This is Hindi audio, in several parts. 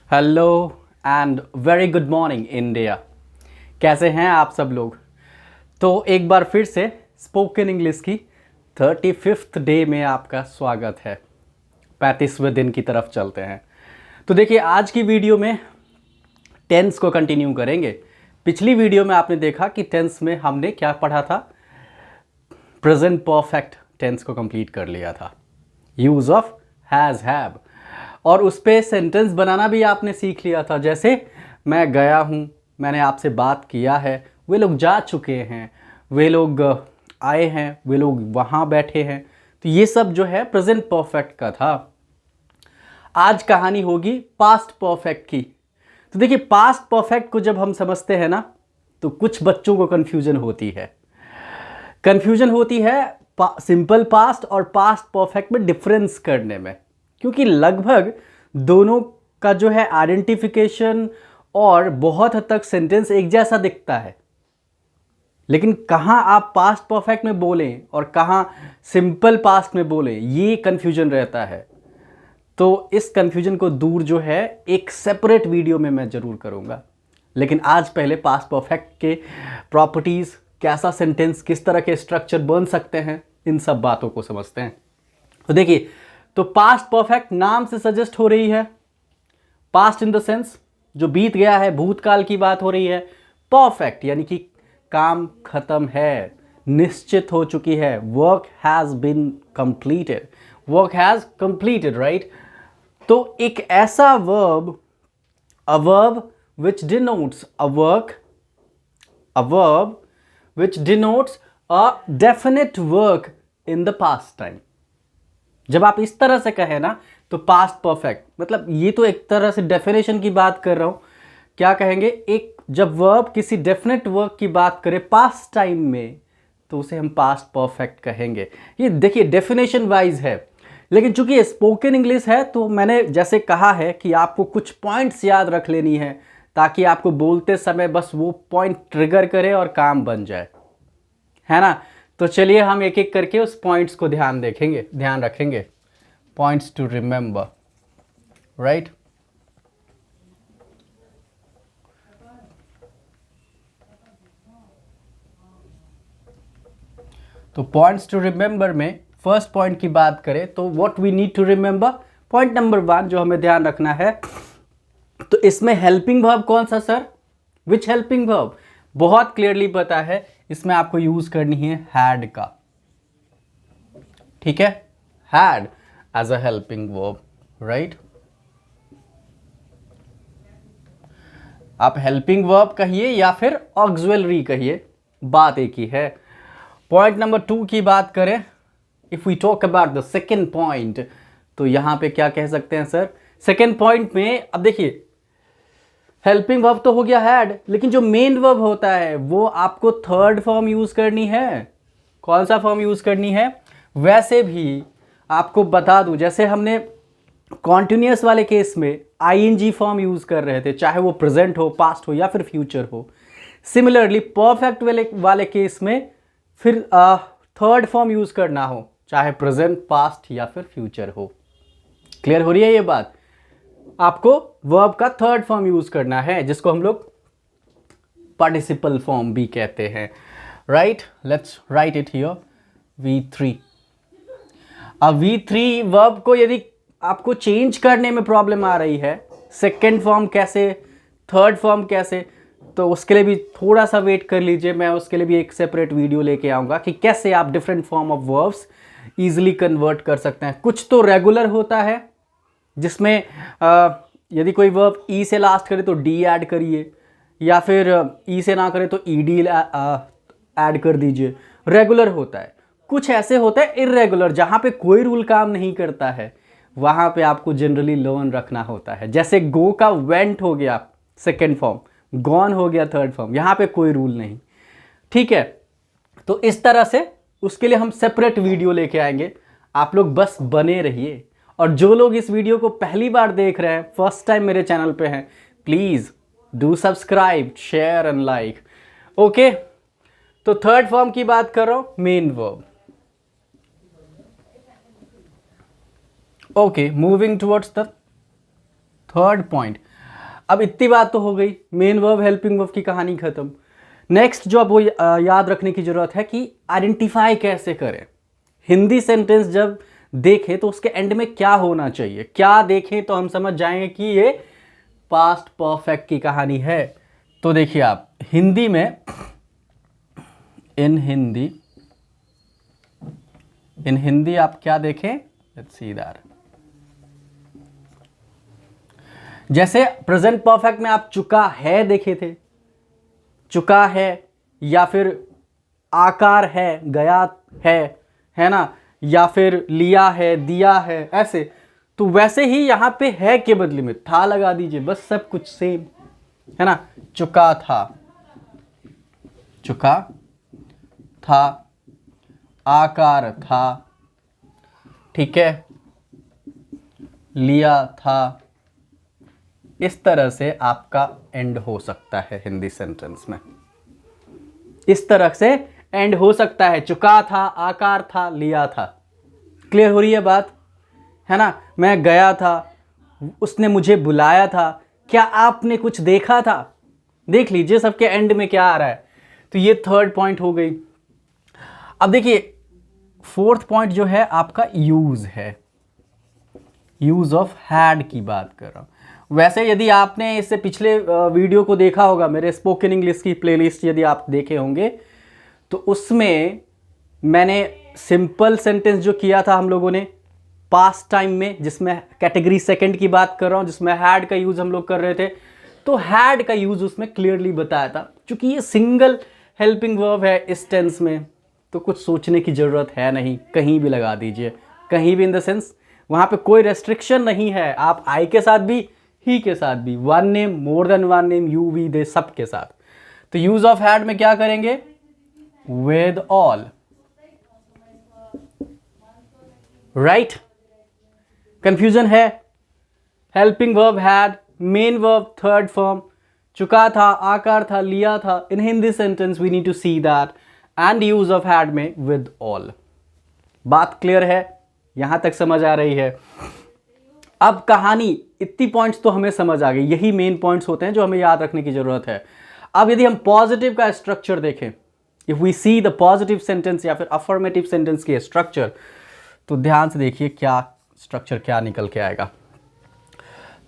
Hello and very good morning India. कैसे हैं आप सब लोग। तो एक बार फिर से स्पोकन इंग्लिश की 35th डे में आपका स्वागत है। 35वें दिन की तरफ चलते हैं। तो देखिए, आज की वीडियो में टेंस को कंटिन्यू करेंगे। पिछली वीडियो में आपने देखा कि टेंस में हमने क्या पढ़ा था। प्रेजेंट परफेक्ट टेंस को कंप्लीट कर लिया था, यूज ऑफ हैज़ हैव, और उस पर सेंटेंस बनाना भी आपने सीख लिया था। जैसे मैं गया हूँ, मैंने आपसे बात किया है, वे लोग जा चुके हैं, वे लोग आए हैं, वे लोग वहाँ बैठे हैं। तो ये सब जो है प्रेजेंट परफेक्ट का था। आज कहानी होगी पास्ट परफेक्ट की। तो देखिए, पास्ट परफेक्ट को जब हम समझते हैं ना, तो कुछ बच्चों को कन्फ्यूजन होती है। सिंपल पास्ट और पास्ट परफेक्ट में डिफरेंस करने में, क्योंकि लगभग दोनों का जो है आइडेंटिफिकेशन और बहुत हद तक सेंटेंस एक जैसा दिखता है। लेकिन कहाँ आप पास्ट परफेक्ट में बोलें और कहाँ सिंपल पास्ट में बोलें, ये कन्फ्यूजन रहता है। तो इस कन्फ्यूजन को दूर जो है एक सेपरेट वीडियो में मैं ज़रूर करूँगा। लेकिन आज पहले पास्ट परफेक्ट के प्रॉपर्टीज़, कैसा सेंटेंस, किस तरह के स्ट्रक्चर बन सकते हैं, इन सब बातों को समझते हैं। तो देखिए, तो पास्ट परफेक्ट नाम से सजेस्ट हो रही है। पास्ट इन द सेंस जो बीत गया है, भूतकाल की बात हो रही है। परफेक्ट यानी कि काम खत्म है, निश्चित हो चुकी है। Work has been completed, work has completed, right. तो एक ऐसा verb, a verb which denotes a work, a verb which denotes a definite work in the past time। जब आप इस तरह से कहें ना, तो पास्ट परफेक्ट मतलब, ये तो एक तरह से डेफिनेशन की बात कर रहा हूं। क्या कहेंगे, एक जब वर्ब किसी डेफिनेट वर्क की बात करे पास्ट टाइम में, तो उसे हम पास्ट परफेक्ट कहेंगे। ये देखिए डेफिनेशन वाइज है, लेकिन चूंकि स्पोकन इंग्लिश है तो मैंने जैसे कहा है कि आपको कुछ पॉइंट्स याद रख लेनी है, ताकि आपको बोलते समय बस वो पॉइंट ट्रिगर करे और काम बन जाए, है ना। तो चलिए हम एक एक करके उस पॉइंट्स को ध्यान रखेंगे। Points to remember, right. तो पॉइंट्स टू रिमेंबर में फर्स्ट पॉइंट की बात करें तो what we need to remember, point number 1 जो हमें ध्यान रखना है, तो इसमें हेल्पिंग वर्ब कौन सा सर, विच हेल्पिंग वर्ब, बहुत क्लियरली पता है। इसमें आपको यूज करनी है हैड का, ठीक है, had as a helping verb, right. आप हेल्पिंग वर्ब कहिए या फिर ऑक्सिलरी कहिए, बात एक ही है। पॉइंट नंबर 2 की बात करें, if we talk about the second point, तो यहां पे क्या कह सकते हैं सर। सेकेंड पॉइंट में अब देखिए, हेल्पिंग वर्ब तो हो गया हैड, लेकिन जो मेन वर्ब होता है वो आपको थर्ड फॉर्म यूज करनी है। कौन सा फॉर्म यूज करनी है, वैसे भी आपको बता दूं, जैसे हमने कॉन्टिन्यूअस वाले केस में आईएनजी फॉर्म यूज कर रहे थे, चाहे वो प्रेजेंट हो, पास्ट हो या फिर फ्यूचर हो। सिमिलरली परफेक्ट वाले केस में फिर थर्ड फॉर्म यूज करना हो, चाहे प्रेजेंट, पास्ट या फिर फ्यूचर हो। क्लियर हो रही है ये बात। आपको वर्ब का थर्ड फॉर्म यूज करना है, जिसको हम लोग पार्टिसिपल फॉर्म भी कहते हैं, right. Let's write it here, V3। अब V3 वर्ब को यदि आपको चेंज करने में प्रॉब्लम आ रही है, सेकेंड फॉर्म कैसे, थर्ड फॉर्म कैसे, तो उसके लिए भी थोड़ा सा वेट कर लीजिए। मैं उसके लिए भी एक सेपरेट वीडियो लेके आऊँगा कि कैसे आप different form of verbs easily convert कर सकते हैं। कुछ तो रेगुलर होता है, जिसमें यदि कोई वर्ब ई से लास्ट करे तो डी ऐड करिए, या फिर ई से ना करे तो ई डी ऐड कर दीजिए, रेगुलर होता है। कुछ ऐसे होता है इर्रेगुलर, जहाँ पे कोई रूल काम नहीं करता है, वहाँ पे आपको जनरली लर्न रखना होता है। जैसे गो का वेंट हो गया सेकेंड फॉर्म, गॉन हो गया थर्ड फॉर्म, यहाँ पे कोई रूल नहीं, ठीक है। तो इस तरह से उसके लिए हम सेपरेट वीडियो लेके आएंगे, आप लोग बस बने रहिए। और जो लोग इस वीडियो को पहली बार देख रहे हैं, फर्स्ट टाइम मेरे चैनल पे हैं, please do subscribe, share and like, okay. तो थर्ड फॉर्म की बात कर रहा हूं, main verb. Okay, moving towards the third point. अब इतनी बात तो हो गई, मेन वर्ब हेल्पिंग वर्ब की कहानी खत्म। नेक्स्ट जो अब वो याद रखने की जरूरत है कि आइडेंटिफाई कैसे करें। हिंदी सेंटेंस जब देखें तो उसके एंड में क्या होना चाहिए, क्या देखें तो हम समझ जाएंगे कि ये पास्ट परफेक्ट की कहानी है। तो देखिए आप हिंदी में, इन हिंदी आप क्या देखें, लेट्स सी दैट। जैसे प्रेजेंट परफेक्ट में आप चुका है देखे थे, चुका है, या फिर आकार है, गया है ना, या फिर लिया है, दिया है, ऐसे। तो वैसे ही यहां पे है के बदले में था लगा दीजिए, बस सब कुछ सेम है ना। चुका था, चुका था, आकार था, ठीक है, लिया था। इस तरह से आपका एंड हो सकता है हिंदी सेंटेंस में, इस तरह से एंड हो सकता है। चुका था, आकार था, लिया था। क्लियर हो रही है बात, है ना। मैं गया था, उसने मुझे बुलाया था, क्या आपने कुछ देखा था। देख लीजिए सबके एंड में क्या आ रहा है। तो ये थर्ड पॉइंट हो गई। अब देखिए फोर्थ पॉइंट जो है आपका यूज है, यूज ऑफ हैड की बात कर रहा हूं। वैसे यदि आपने इससे पिछले वीडियो को देखा होगा, मेरे स्पोकन इंग्लिश की प्लेलिस्ट यदि आप देखे होंगे, तो उसमें मैंने सिंपल सेंटेंस जो किया था हम लोगों ने पास्ट टाइम में, जिसमें कैटेगरी सेकंड की बात कर रहा हूं, जिसमें हैड का यूज हम लोग कर रहे थे, तो हैड का यूज उसमें क्लियरली बताया था। क्योंकि ये सिंगल हेल्पिंग वर्ब है इस टेंस में, तो कुछ सोचने की जरूरत है नहीं, कहीं भी लगा दीजिए। कहीं भी इन द सेंस वहां पे कोई रेस्ट्रिक्शन नहीं है, आप आई के साथ भी, ही के साथ भी, one name, more than one name, you, we, they, सब के साथ। तो यूज ऑफ हैड में क्या करेंगे, विद ऑल, राइट। कंफ्यूजन है। Helping verb had, main verb third form, चुका था, आकार था, लिया था। In Hindi sentence we need to see that, and use of had में विद ऑल। बात क्लियर है, यहां तक समझ आ रही है। अब कहानी, इतनी पॉइंट्स तो हमें समझ आ गई, यही मेन पॉइंट्स होते हैं जो हमें याद रखने की जरूरत है। अब यदि हम पॉजिटिव का स्ट्रक्चर देखें, if we see the positive sentence या फिर अफर्मेटिव सेंटेंस के स्ट्रक्चर, तो ध्यान से देखिए क्या स्ट्रक्चर क्या निकल के आएगा।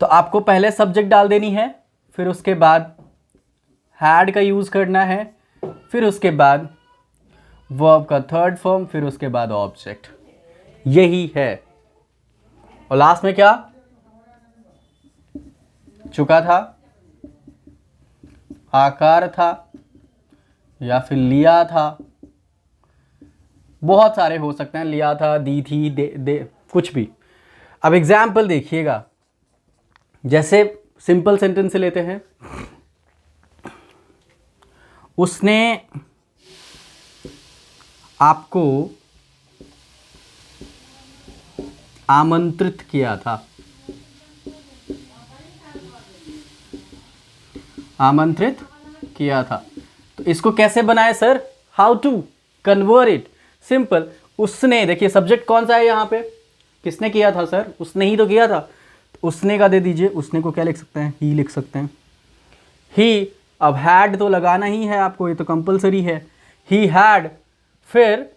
तो आपको पहले सब्जेक्ट डाल देनी है, फिर उसके बाद हैड का यूज करना है, फिर उसके बाद वर्ब का थर्ड फॉर्म, फिर उसके बाद ऑब्जेक्ट। यही है। और लास्ट में क्या, चुका था, आकार था, या फिर लिया था। बहुत सारे हो सकते हैं, लिया था, दी थी, दे कुछ भी। अब एग्जाम्पल देखिएगा, जैसे सिंपल सेंटेंस से लेते हैं। उसने आपको आमंत्रित किया था, आमंत्रित किया था। तो इसको कैसे बनाए sir, how to convert it, simple. उसने, देखिए सब्जेक्ट कौन सा है यहाँ पे, किसने किया था सर, उसने ही तो किया था। तो उसने का दे दीजिए, उसने को क्या लिख सकते हैं, ही लिख सकते हैं, ही। अब हैड तो लगाना ही है आपको, ये तो कंपलसरी है, ही हैड। फिर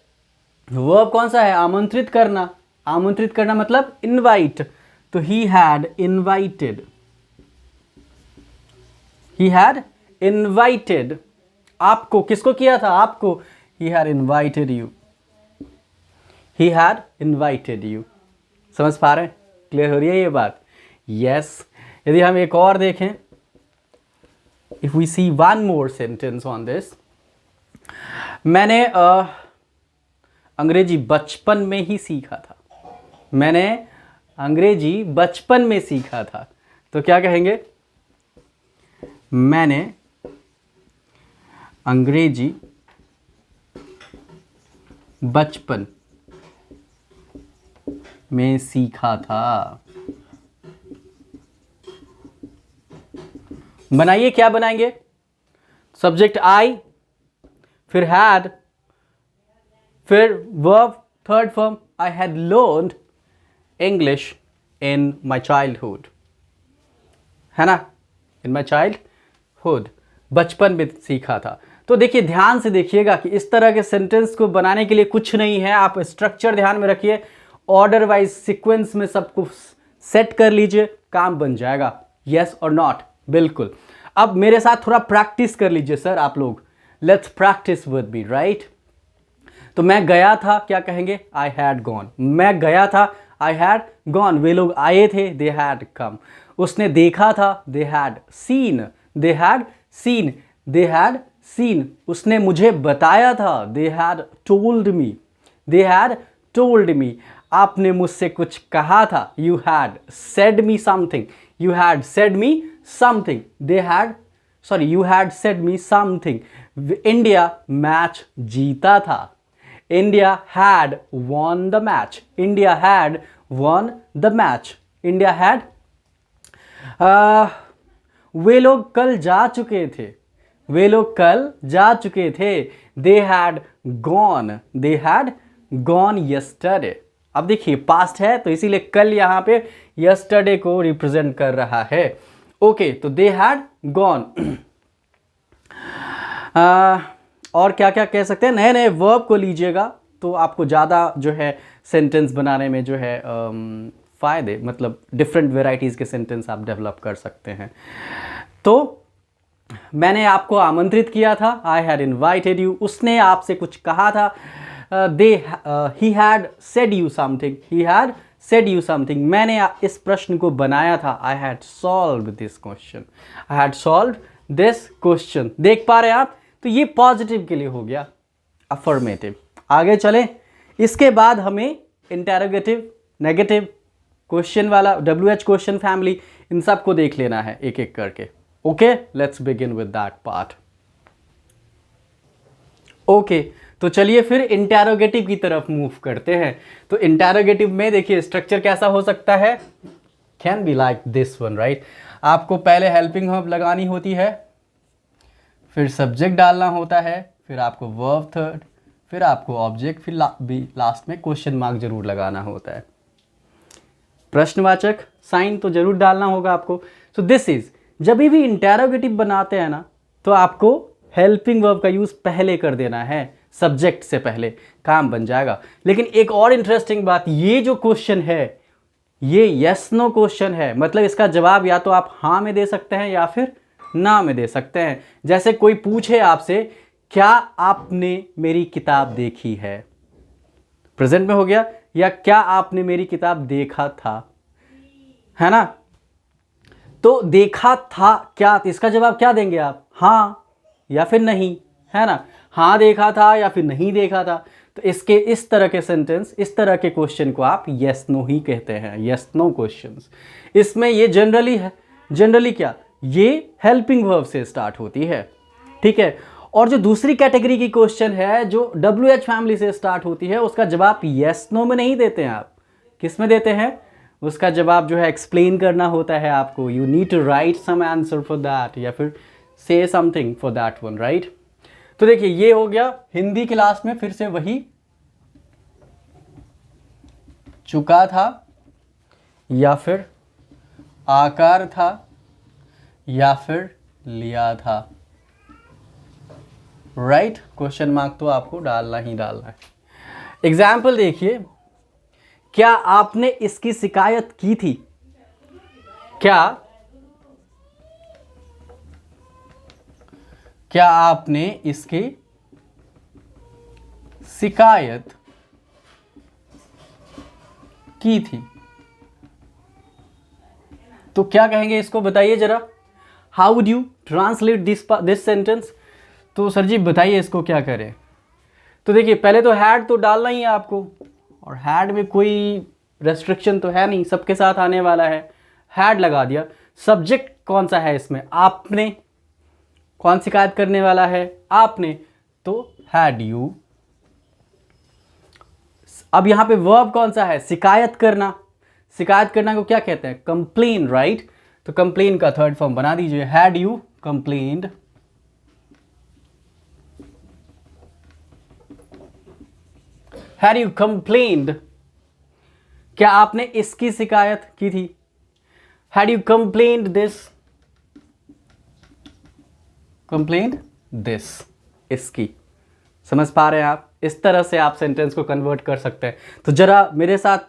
वर्ब कौन सा है, आमंत्रित करना, आमंत्रित करना मतलब इनवाइट। तो he had invited, he had invited. आपको, किसको किया था, आपको, he had invited you, he had invited you. समझ पा रहे हैं, क्लियर हो रही है ये बात। यस। यदि हम एक और देखें, if we see one more sentence on this. मैंने अंग्रेजी बचपन में ही सीखा था, मैंने अंग्रेजी बचपन में सीखा था। तो क्या कहेंगे, मैंने अंग्रेजी बचपन में सीखा था। बनाइए, क्या बनाएंगे, सब्जेक्ट आई, फिर हैड, फिर verb third form, I had learned English in my childhood, है ना। इन माई चाइल्डहुड, बचपन में सीखा था। तो देखिए ध्यान से देखिएगा कि इस तरह के सेंटेंस को बनाने के लिए कुछ नहीं है, आप स्ट्रक्चर ध्यान में रखिए, ऑर्डर वाइज सीक्वेंस में सब कुछ सेट कर लीजिए, काम बन जाएगा। यस और नॉट, बिल्कुल। अब मेरे साथ थोड़ा प्रैक्टिस कर लीजिए सर आप लोग, let's practice with me, right. तो मैं गया था, क्या कहेंगे? I had gone. मैं गया था, आई हैड गॉन। वे लोग आए थे, दे हैड कम। उसने देखा था, they had seen, they had seen, they had seen. उसने मुझे बताया था, they had told me, they had told me. आपने मुझसे कुछ कहा था, you had said me something, you had said me something, they had sorry you had said me something. India match जीता था, India had won the match, India had won the match, India had वे लोग कल जा चुके थे, वे लोग कल जा चुके थे, they had gone, they had gone yesterday. अब देखिए पास्ट है तो इसीलिए कल यहाँ पे यस्टरडे को रिप्रेजेंट कर रहा है। ओके, तो दे हैड गॉन। और क्या क्या कह सकते हैं, नए नए वर्ब को लीजिएगा तो आपको ज़्यादा जो है सेंटेंस बनाने में जो है फ़ायदे, मतलब डिफरेंट वेराइटीज़ के सेंटेंस आप डेवलप कर सकते हैं। तो मैंने आपको आमंत्रित किया था, आई हैड इन्वाइटेड यू। उसने आपसे कुछ कहा था, he had said you something, he had said you something. मैंने इस प्रश्न को बनाया था, I had solve this question, I had solve this question. देख पा रहे हैं आप? तो ये पॉजिटिव के लिए हो गया, अफर्मेटिव। आगे चलें, इसके बाद हमें इंटेरोगेटिव, नेगेटिव, क्वेश्चन वाला, WH क्वेश्चन फैमिली, इन सब को देख लेना है एक एक करके। Okay, let's begin with that part. Okay, तो चलिए फिर इंटेरोगेटिव की तरफ मूव करते हैं। तो इंटेरोगेटिव में देखिए स्ट्रक्चर कैसा हो सकता है, can be like this one, right. आपको पहले हेल्पिंग वर्ब लगानी होती है, फिर सब्जेक्ट डालना होता है, फिर आपको वर्ब थर्ड, फिर आपको ऑब्जेक्ट, फिर लास्ट में क्वेश्चन मार्क जरूर लगाना होता है। प्रश्नवाचक साइन तो जरूर डालना होगा आपको। सो दिस इज, जब भी इंटेरोगेटिव बनाते हैं ना तो आपको हेल्पिंग वर्ब का यूज पहले कर देना है, सब्जेक्ट से पहले, काम बन जाएगा। लेकिन एक और इंटरेस्टिंग बात, ये जो क्वेश्चन है ये यस नो क्वेश्चन है, मतलब इसका जवाब या तो आप हाँ में दे सकते हैं या फिर ना में दे सकते हैं। जैसे कोई पूछे आपसे, क्या आपने मेरी किताब देखी है, प्रेजेंट में हो गया, या क्या आपने मेरी किताब देखा था, है ना। तो देखा था क्या, तो इसका जवाब क्या देंगे आप, हाँ या फिर नहीं, है ना। हाँ देखा था या फिर नहीं देखा था। तो इसके इस तरह के सेंटेंस, इस तरह के क्वेश्चन को आप यस नो ही कहते हैं, यस नो क्वेश्चंस। इसमें ये जनरली है, जनरली क्या, ये हेल्पिंग वर्ब से स्टार्ट होती है, ठीक है। और जो दूसरी कैटेगरी की क्वेश्चन है जो WH फैमिली से स्टार्ट होती है, उसका जवाब यस नो में नहीं देते हैं आप, किस में देते हैं, उसका जवाब जो है एक्सप्लेन करना होता है आपको, you need to write some answer for that या फिर से something for that one, right. तो देखिए ये हो गया हिंदी क्लास में, फिर से वही, चुका था या फिर आकार था या फिर लिया था, राइट। क्वेश्चन मार्क तो आपको डालना ही डालना है। एग्जाम्पल देखिए, क्या आपने इसकी शिकायत की थी, क्या आपने इसकी शिकायत की थी। तो क्या कहेंगे इसको, बताइए जरा, how would you translate this sentence. तो सर जी बताइए इसको क्या करें। तो देखिए पहले तो हैड तो डालना ही है आपको, और हैड में कोई रेस्ट्रिक्शन तो है नहीं, सबके साथ आने वाला है, हैड लगा दिया। सब्जेक्ट कौन सा है इसमें, आपने, कौन शिकायत करने वाला है, आपने, तो हैड यू। अब यहां पे वर्ब कौन सा है, शिकायत करना, शिकायत करना को क्या कहते हैं, कंप्लेन, राइट। तो कंप्लेन का थर्ड फॉर्म बना दीजिए, had you complained, had you complained, क्या आपने इसकी शिकायत की थी, had you complained this, complained this, इसकी। समझ पा रहे हैं आप? इस तरह से आप सेंटेंस को कन्वर्ट कर सकते हैं। तो जरा मेरे साथ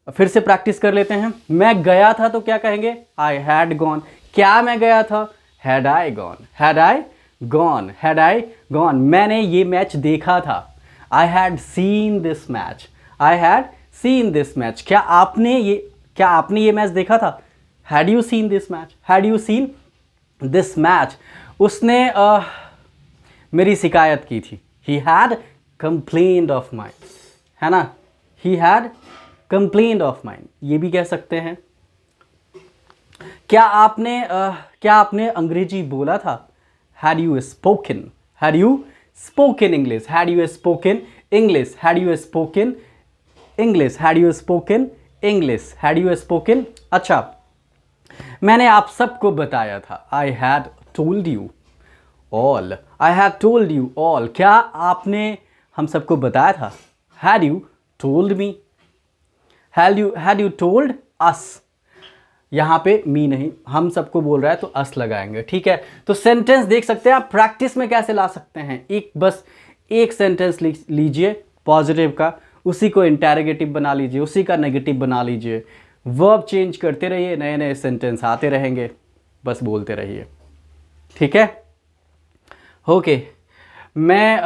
फिर से प्रैक्टिस कर लेते हैं। मैं गया था तो क्या कहेंगे? I had gone. क्या मैं गया था? Had I gone, had I gone, had I gone. मैंने ये मैच देखा था, I had seen this match, I had seen this match. क्या आपने ये मैच देखा था? Had you seen this match, had you seen this match. उसने मेरी शिकायत की थी, he had complained of mine, है ना? He had complained of mine, ये भी कह सकते हैं। क्या आपने अंग्रेजी बोला था? Had you spoken, had you spoken English, had you spoken English, had you spoken English, had you spoken English, had you spoken. अच्छा, मैंने आप सबको बताया था, I had told you all, I had told you all. क्या आपने हम सबको बताया था? Had you told me, had you told us. यहाँ पे मी नहीं, हम सबको बोल रहा है तो अस लगाएंगे, ठीक है? तो सेंटेंस देख सकते हैं आप प्रैक्टिस में कैसे ला सकते हैं। बस एक सेंटेंस लीजिए पॉजिटिव का, उसी को इंटेरोगेटिव बना लीजिए, उसी का नेगेटिव बना लीजिए, वर्ब चेंज करते रहिए, नए नए सेंटेंस आते रहेंगे, बस बोलते रहिए, ठीक है? ओके। मैं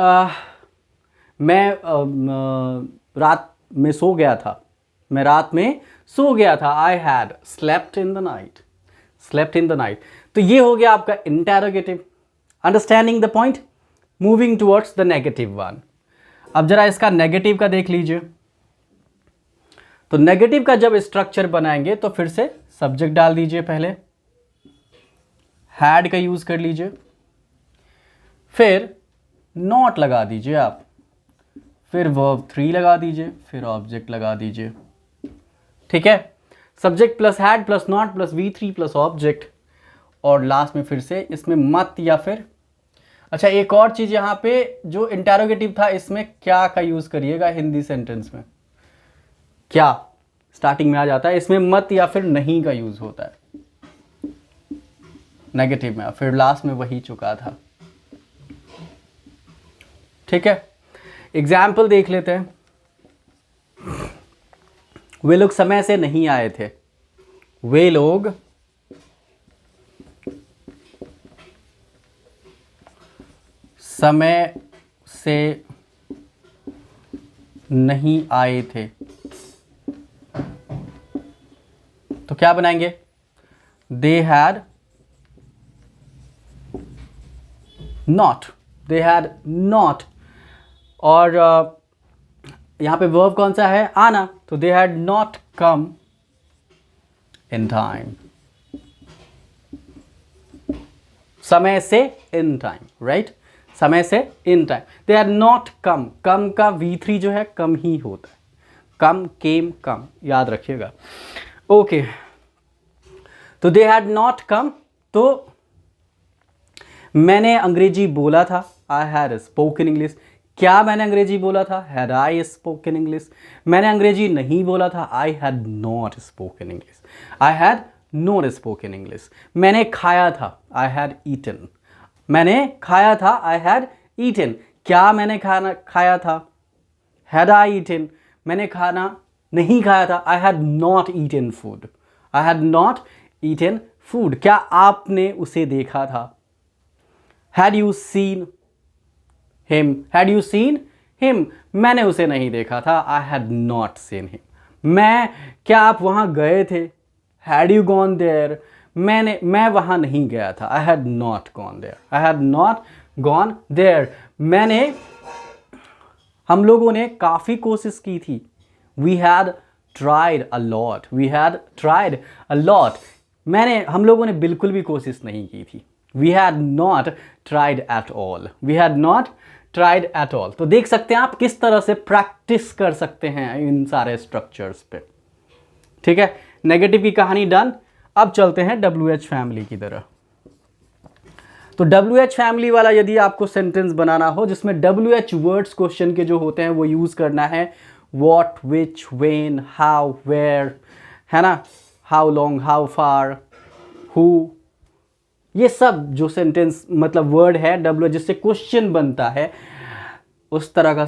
रात में सो गया था, मैं रात में सो गया था, I had slept in the night, slept in the night. तो ये हो गया आपका interrogative. Understanding the point, moving towards the negative one. अब जरा इसका नेगेटिव का देख लीजिए। तो नेगेटिव का जब स्ट्रक्चर बनाएंगे तो फिर से सब्जेक्ट डाल दीजिए, पहले हैड का यूज कर लीजिए, फिर नॉट लगा दीजिए आप, फिर वर्ब 3 लगा दीजिए, फिर ऑब्जेक्ट लगा दीजिए, ठीक है? Subject plus had plus not plus V3 plus object, और लास्ट में फिर से इसमें मत या फिर। अच्छा, एक और चीज यहाँ पे जो इंटेरोगेटिव था, इसमें क्या का यूज करिएगा हिंदी सेंटेंस में? क्या स्टार्टिंग में आ जाता है, इसमें मत या फिर नहीं का यूज होता है नेगेटिव में, फिर लास्ट में वही चुका था, ठीक है? एग्जाम्पल देख लेते हैं। वे लोग समय से नहीं आए थे, वे लोग समय से नहीं आए थे, तो क्या बनाएंगे? They had not, they had not. और यहां पे वर्ब कौन सा है? आना, तो they had not come in time, समय से इन टाइम, राइट? समय से in time, they had not come. Come का V3 जो है कम ही होता है, कम, केम, कम, याद रखिएगा। ओके, तो दे हैड नॉट कम, तो मैंने अंग्रेजी बोला था, आई हैड स्पोकन इंग्लिश। क्या मैंने अंग्रेजी बोला था? Had I spoken English. मैंने अंग्रेजी नहीं बोला था, I had not spoken English, I had not spoken English. मैंने खाया था, आई हैड ईटन। मैंने खाया था, आई हैड ईटन। क्या मैंने खाया था? Had I eaten. मैंने खाना नहीं खाया था, I had not eaten food, I had not eaten food. क्या आपने उसे देखा था? Had you seen him, had you seen him. मैंने उसे नहीं देखा था, I had not seen him. क्या आप वहां गए थे? Had you gone there. मैं वहां नहीं गया था, I had not gone there, I had not gone there. हम लोगों ने काफी कोशिश की थी, we had tried a lot, we had tried a lot. हम लोगों ने बिल्कुल भी कोशिश नहीं की थी, we had not tried at all, we had not tried at all. तो देख सकते हैं आप किस तरह से प्रैक्टिस कर सकते हैं इन सारे स्ट्रक्चर्स पे, ठीक है? नेगेटिव की कहानी डन। अब चलते हैं WH फैमिली की तरह। तो WH फैमिली वाला यदि आपको सेंटेंस बनाना हो जिसमें WH वर्ड्स क्वेश्चन के जो होते हैं वो यूज करना है, what, which, when, how, where, है ना? How long, how far, who, ये सब जो सेंटेंस मतलब वर्ड है डब्ल्यू जिससे क्वेश्चन बनता है, उस तरह का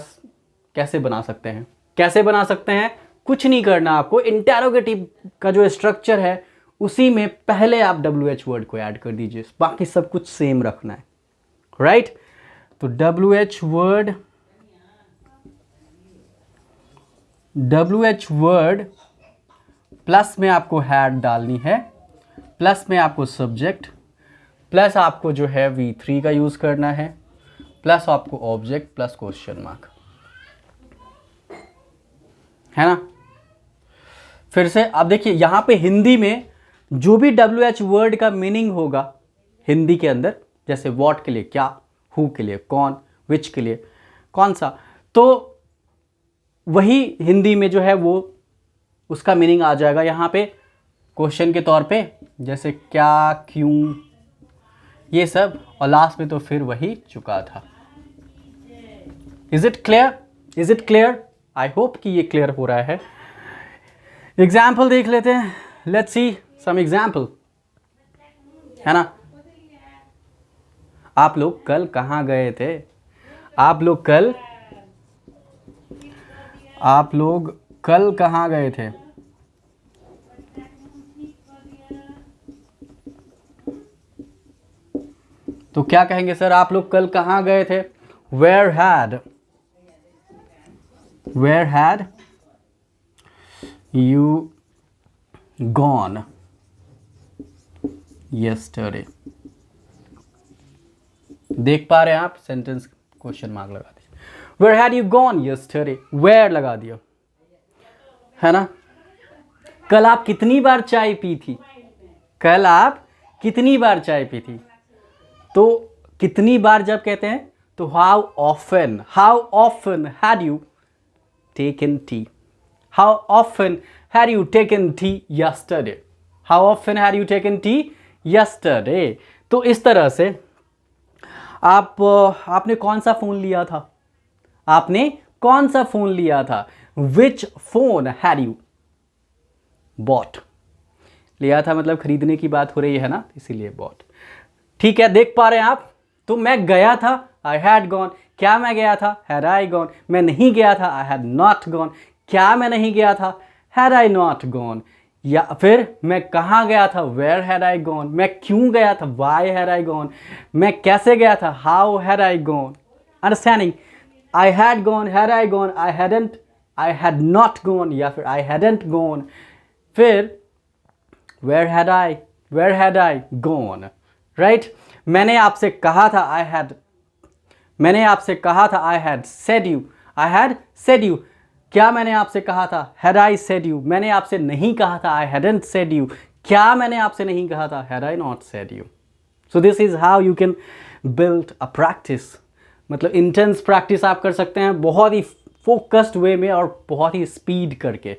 कैसे बना सकते हैं? कैसे बना सकते हैं? कुछ नहीं करना आपको, इंटेरोगेटिव का जो स्ट्रक्चर है उसी में पहले आप WH वर्ड को ऐड कर दीजिए, बाकी सब कुछ सेम रखना है, राइट? तो WH वर्ड प्लस में आपको हैड डालनी है, प्लस में आपको सब्जेक्ट, प्लस आपको जो है V3 का यूज करना है, प्लस आपको ऑब्जेक्ट प्लस क्वेश्चन मार्क, है ना? फिर से आप देखिए यहां पे हिंदी में जो भी WH वर्ड का मीनिंग होगा हिंदी के अंदर, जैसे व्हाट के लिए क्या, हु के लिए कौन, विच के लिए कौन सा, तो वही हिंदी में जो है वो उसका मीनिंग आ जाएगा यहाँ पे क्वेश्चन के तौर पे, जैसे क्या, क्यों, ये सब, और लास्ट में तो फिर वही चुका था। Is it clear? Is it clear? I hope कि ये क्लियर हो रहा है। एग्जाम्पल देख लेते हैं, लेट्स सी सम एग्जाम्पल, है ना? आप लोग कल कहाँ गए थे? आप लोग कल कहाँ गए थे? तो क्या कहेंगे सर, आप लोग कल कहाँ गए थे? Where had you gone yesterday? देख पा रहे हैं आप? सेंटेंस क्वेश्चन मार्क लगा दीजिए। Where had you gone yesterday? Where लगा दिया, है ना? कल आप कितनी बार चाय पी थी? कल आप कितनी बार चाय पी थी? तो कितनी बार जब कहते हैं तो how often had you taken tea? How often had you taken tea yesterday? How often had you taken tea yesterday? तो इस तरह से आपने कौन सा फोन लिया था? आपने कौन सा फोन लिया था? Which phone had you bought? लिया था मतलब खरीदने की बात हो रही है ना, इसीलिए bought। ठीक है, देख पा रहे हैं आप? तो मैं गया था, I had gone। क्या मैं गया था? Had I gone। मैं नहीं गया था, I had not gone। क्या मैं नहीं गया था? Had I not gone। या फिर मैं कहाँ गया था? Where had I gone। मैं क्यों गया था? Why had I gone। मैं कैसे गया था? How had I gone। Understanding? I had gone, had I gone, I hadn't, I had not gone, या फिर I hadn't gone। फिर where had I gone, right? मैंने आपसे कहा था I had said you। क्या मैंने आपसे कहा था? Had I said you। मैंने आपसे नहीं कहा था, I hadn't said you। क्या मैंने आपसे नहीं कहा था? Had I not said you। So this is how you can build a practice। मतलब इंटेंस प्रैक्टिस आप कर सकते हैं बहुत ही फोकस्ड वे में और बहुत ही स्पीड करके।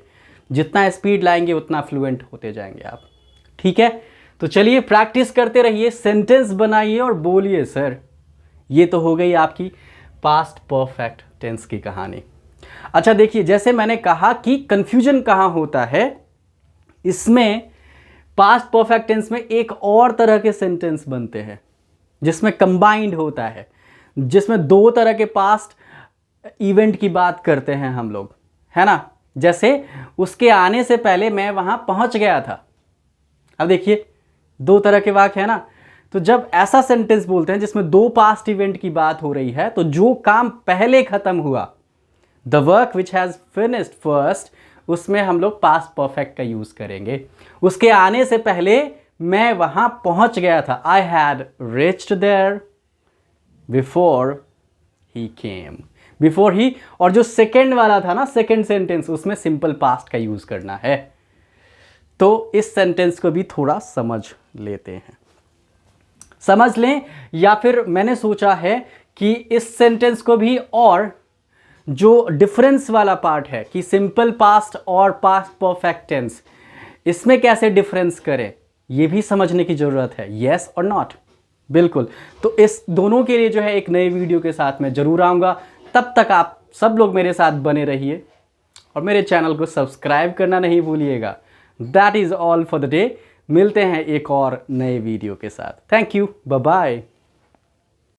जितना स्पीड लाएंगे उतना फ्लुएंट होते जाएंगे आप। ठीक है, तो चलिए प्रैक्टिस करते रहिए, सेंटेंस बनाइए और बोलिए सर। ये तो हो गई आपकी पास्ट परफेक्ट टेंस की कहानी। अच्छा देखिए, जैसे मैंने कहा कि कंफ्यूजन कहाँ होता है, इसमें पास्ट परफेक्ट टेंस में एक और तरह के सेंटेंस बनते हैं जिसमें कंबाइंड होता है, जिसमें दो तरह के पास्ट इवेंट की बात करते हैं हम लोग, है ना? जैसे उसके आने से पहले मैं वहां पहुंच गया था। अब देखिए दो तरह के वाक्य है ना, तो जब ऐसा सेंटेंस बोलते हैं जिसमें दो पास्ट इवेंट की बात हो रही है, तो जो काम पहले खत्म हुआ, the work which has finished first, उसमें हम लोग पास्ट परफेक्ट का यूज करेंगे। उसके आने से पहले मैं वहां पहुंच गया था, I had reached there before he came. Before he, और जो सेकेंड वाला था ना, सेकेंड सेंटेंस, उसमें सिंपल पास्ट का यूज करना है। तो इस सेंटेंस को भी थोड़ा समझ लेते हैं, समझ लें। या फिर मैंने सोचा है कि इस सेंटेंस को भी, और जो डिफरेंस वाला पार्ट है कि सिंपल पास्ट और पास्ट परफेक्ट टेंस, इसमें कैसे डिफरेंस करें, ये भी समझने की जरूरत है। यस और नॉट, बिल्कुल। तो इस दोनों के लिए जो है एक नए वीडियो के साथ मैं जरूर आऊँगा। तब तक आप सब लोग मेरे साथ बने रहिए और मेरे चैनल को सब्सक्राइब करना नहीं भूलिएगा। That is all for the day. मिलते हैं एक और नए वीडियो के साथ। Thank you, bye bye.